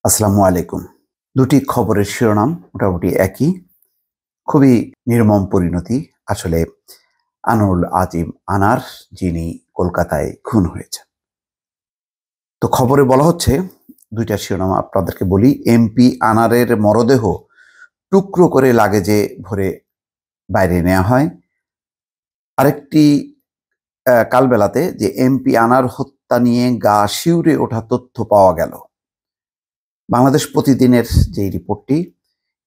আসসালামু আলাইকুম। দুটি খবরের শিরোনাম মোটামুটি একই। খুবই নির্মম পরিণতি আসলে আনোয়ারুল আজিম আনার, যিনি কলকাতায় খুন হয়েছেন। তো খবরে বলা হচ্ছে, দুইটা শিরোনাম আপনাদেরকে বলি। এমপি আনারের মরদেহ টুকরো করে লাগেজে ভরে বাইরে নেওয়া হয়। আরেকটি কালবেলাতে যে এমপি আনার হত্যা নিয়ে গা শিউরে ওঠা তথ্য পাওয়া গেল। বাংলাদেশ প্রতিদিনের যে রিপোর্টটি,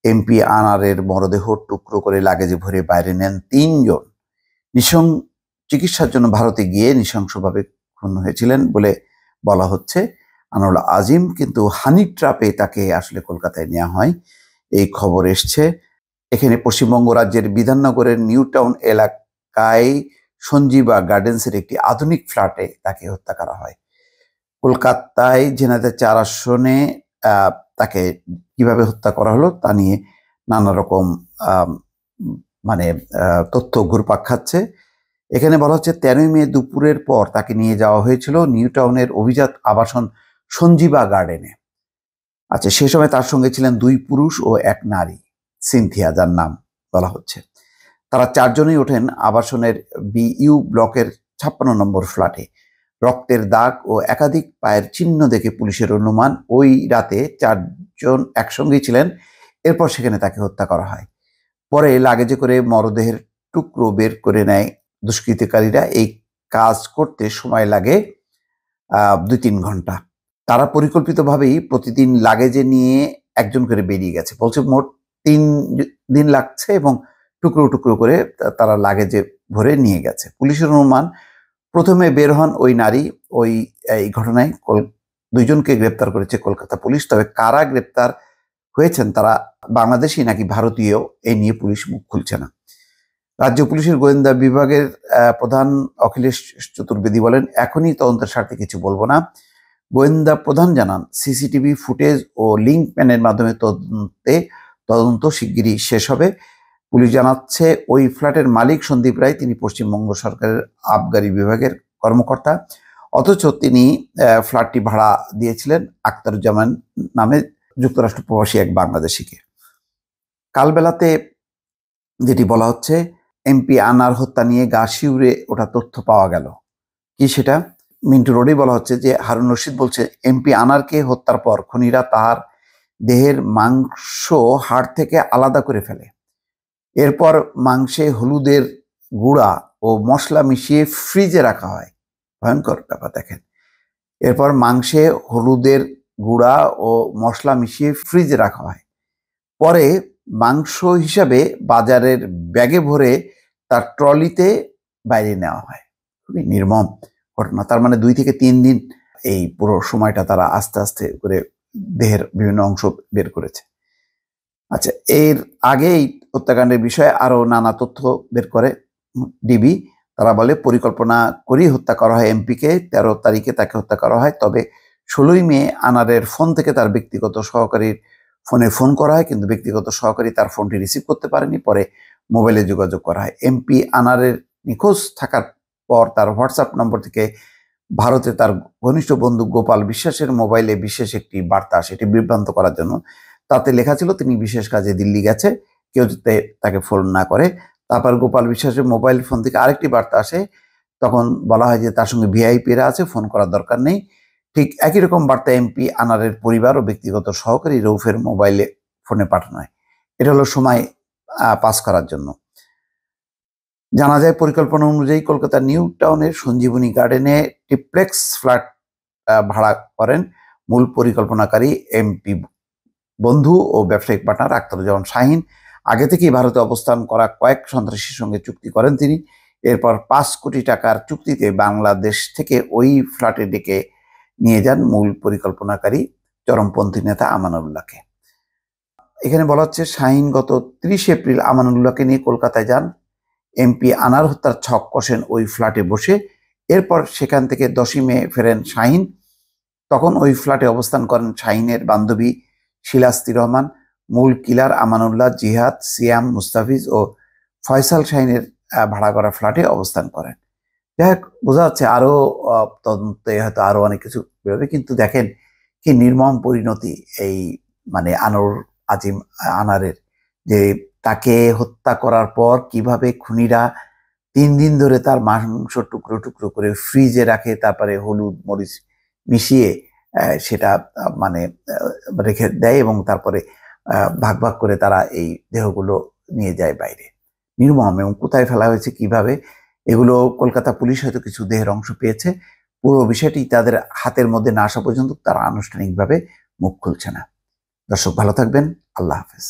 এমপি আনারের মরদেহ টুকরো করে লাগেজে ভরে বাইরে নেন তিনজন। চিকিৎসার জন্য ভারতে গিয়ে নৃশংসভাবে খুন হয়েছিলেন বলে বলা হচ্ছে। আনোয়ারুল আজিম কিন্তু হানি ট্র্যাপে তাকে আসলে কলকাতায় নেওয়া হয়, এই খবর এসছে। এখানে পশ্চিমবঙ্গ রাজ্যের বিধাননগরের নিউ টাউন এলাকায় সঞ্জীবা গার্ডেন্সের একটি আধুনিক ফ্ল্যাটে তাকে হত্যা করা হয়। কলকাতায় ঝিনাইদহ ৪ আসনে তাকে কিভাবে হত্যা করা হলো তা নিয়ে নানা রকম মানে তথ্য ঘুরপাক খাচ্ছে। এখানে বলা হচ্ছে ১৩ই মে দুপুরের পর তাকে নিয়ে যাওয়া হয়েছিল নিউ টাউনের অভিজাত আবাসন সঞ্জীবা গার্ডেনে। আচ্ছা, সে সময় তার সঙ্গে ছিলেন ২ পুরুষ ও ১ নারী, সিনথিয়া যার নাম বলা হচ্ছে। তারা ৪ জনেই ওঠেন আবাসনের বিইউ ব্লকের ৫৬ নম্বর ফ্ল্যাটে। রক্তের দাগ ও একাধিক পায়ের চিহ্ন দেখে পুলিশের অনুমান ওই রাতে ৪ জন একসঙ্গেই ছিলেন। এরপর সেখানে তাকে হত্যা করা হয়। পরে লাগেজে করে মরদেহের টুকরো বের করে নেয় দুষ্কৃতকারীরা। এই কাজ করতে সময় লাগে ২-৩ ঘন্টা। তারা পরিকল্পিতভাবেই প্রতিদিন লাগেজে নিয়ে একজন করে বেরিয়ে গেছে। বলছে মোট ৩ দিন লাগছে এবং টুকরো টুকরো করে তারা লাগেজে ভরে নিয়ে গেছে। পুলিশের অনুমান, প্রথমে বের হন ওই নারী। এই ঘটনায় ২ জনকে গ্রেপ্তার করেছে কলকাতা পুলিশ। তবে কারা গ্রেপ্তার হয়েছেন তারা বাংলাদেশি নাকি ভারতীয়, এই নিয়ে পুলিশ মুখ খুলছে না। রাজ্য পুলিশের গোয়েন্দা বিভাগের প্রধান অখিলেশ চতুর্বেদী বলেন, এখনই তদন্তের স্বার্থে কিছু বলবো না। গোয়েন্দা প্রধান জানান, সিসিটিভি ফুটেজ ও লিঙ্ক প্যানের মাধ্যমে তদন্ত শিগগিরই শেষ হবে। পুলিশ জানাচ্ছে, ওই ফ্ল্যাটের মালিক সন্দীপ রায়, তিনি পশ্চিমবঙ্গ সরকারের আবগারি বিভাগের কর্মকর্তা। অথচ তিনি ফ্ল্যাটটি ভাড়া দিয়েছিলেন আখতারুজ্জামান নামে যুক্তরাষ্ট্র প্রবাসী এক বাংলাদেশিকে। কালবেলাতে যেটি বলা হচ্ছে, এমপি আনার হত্যা নিয়ে গা শিউরে ওঠা তথ্য পাওয়া গেল। কি সেটা? মিন্টু রোডে বলা হচ্ছে যে হারুন রশিদ বলছে, এমপি আনারকে হত্যার পর খুনিরা তার দেহের মাংস হাড় থেকে আলাদা করে ফেলে। এরপর মাংসে হলুদের গুঁড়া ও মশলা মিশিয়ে ফ্রিজে রাখা হয়। ভয়ঙ্কর ব্যাপার দেখেন। এরপর মাংসে হলুদের গুঁড়া ও মশলা মিশিয়ে ফ্রিজে রাখা হয়। পরে মাংস হিসাবে বাজারের ব্যাগে ভরে তার ট্রলিতে বাইরে নেওয়া হয়। খুবই নির্মম ঘটনা। তার মানে ২ থেকে ৩ দিন এই পুরো সময়টা তারা আস্তে আস্তে করে দেহের বিভিন্ন অংশ বের করেছে। আচ্ছা, এর আগে এই হত্যাকাণ্ডের বিষয়ে আরো নানা তথ্য বের করে ডিবি। তারা বলে, পরিকল্পনা করেই হত্যা করা হয় এমপিকে। ১৩ তারিখে তাকে হত্যা করা হয়। তবে ১৬ই মে আনারের ফোন থেকে তার ব্যক্তিগত সহকারীর ফোনে ফোন করা হয়, কিন্তু ব্যক্তিগত সহকারী তার ফোনটি রিসিভ করতে পারেনি। পরে মোবাইলে যোগাযোগ করা হয়। এমপি আনারের নিখোঁজ থাকার পর তার হোয়াটসঅ্যাপ নম্বর থেকে ভারতে তার ঘনিষ্ঠ বন্ধু গোপাল বিশ্বাসের মোবাইলে বিশেষ একটি বার্তা আসে, এটি বিভ্রান্ত করার জন্য। তাতে লেখা ছিল তিনি বিশেষ কাজে দিল্লি গেছে, কেউ যাতে তাকে ফোন না করে। তারপর গোপাল বিশ্বাসের মোবাইল ফোন থেকে আরেকটি বার্তা আসে। তখন বলা হয় যে তার সঙ্গে ভিআইপিরা আছে, ফোন করার দরকার নেই। ঠিক একই রকম বার্তা এমপি আনারের পরিবার ও ব্যক্তিগত সহকারী রৌফের মোবাইলে ফোনে পাঠানো হয়। এটা হলো সময় পাস করার জন্য। জানা যায়, পরিকল্পনা অনুযায়ী কলকাতার নিউ টাউনের সঞ্জীবনী গার্ডেনে ট্রিপ্লেক্স ফ্ল্যাট ভাড়া করেন মূল পরিকল্পনাকারী এমপি বন্ধু ও ব্যবসায়িক পার্টনার আখতারুজ্জামান শাহীন। আগে থেকেই ভারতে অবস্থান করা কয়েক সন্ত্রাসীর সঙ্গে চুক্তি করেন তিনি। এরপর ৫ কোটি টাকার চুক্তিতে বাংলাদেশ থেকে ওই ফ্ল্যাটে ডেকে নিয়ে যান মূল পরিকল্পনাকারী চরমপন্থী নেতা আমানুল্লাহকে। এখানে বলা হচ্ছে, শাহীন গত ৩০ এপ্রিল আমানুল্লাহকে নিয়ে কলকাতায় যান। এমপি আনার হত্যার ছক কষেন ওই ফ্ল্যাটে বসে। এরপর সেখান থেকে ১০ই মে ফেরেন শাহীন। তখন ওই ফ্ল্যাটে অবস্থান করেন শাহীনের বান্ধবী শিলাস্তি রহমান। মূল কিলার আমানুল্লাহ, জিহাদ, সিয়াম, মুস্তাফিজ ও ফয়সাল শাহীনের ভাড়া করা ফ্ল্যাটে অবস্থান করেন। যাই হোক, বোঝা যাচ্ছে আরো তদন্তে হয়তো আরো অনেক কিছু বেরোবে। কিন্তু দেখেন, কি নির্মম পরিণতি এই মানে আনারের, যে তাকে হত্যা করার পর কিভাবে খুনিরা 3 দিন ধরে তার মাংস টুকরো টুকরো করে ফ্রিজে রাখে, তারপরে হলুদ মরিচ মিশিয়ে সেটা মানে রেখে দেয় এবং তারপরে ভাগ ভাগ করে তারা এই দেহগুলো নিয়ে যায় বাইরে। নির্মম। এবং কোথায় ফেলা হয়েছে, কিভাবে, এগুলো কলকাতা পুলিশ হয়তো কিছু দেহের অংশ পেয়েছে। পুরো বিষয়টি তাদের হাতের মধ্যে না আসা পর্যন্ত তারা আনুষ্ঠানিকভাবে মুখ খুলছে না। দর্শক ভালো থাকবেন। আল্লাহ হাফেজ।